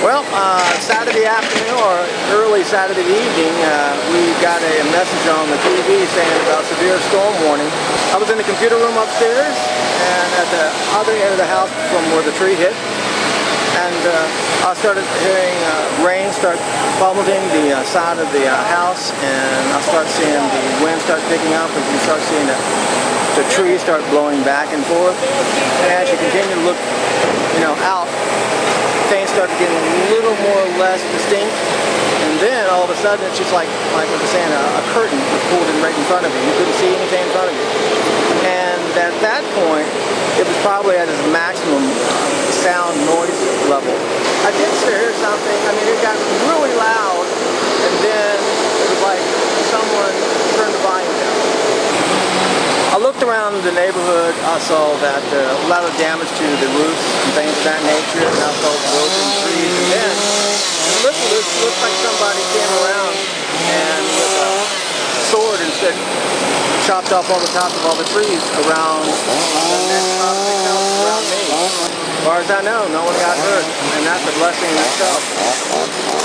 Saturday afternoon or early Saturday evening, we got a message on the TV saying about severe storm warning. I was in the computer room upstairs and at the other end of the house from where the tree hit. And I started hearing rain start pummeling the side of the house, and I start seeing the wind start picking up, and you start seeing the trees start blowing back and forth. And as you continue to look, out, things start getting a little more or less distinct. And then all of a sudden, it's just like what they're saying, a curtain was pulled in right in front of you. You couldn't see anything in front of you. And at that point, it was probably at its maximum sound noise level. I did hear something. It got really loud, and then it was like someone turned the volume down. I looked around the neighborhood. I saw that a lot of damage to the roofs and things of that nature, and I saw broken trees. And then it looked like somebody came around and with a sword and chopped off all the tops of all the trees around the next property house around me. As far as I know, no one got hurt, and that's a blessing in itself.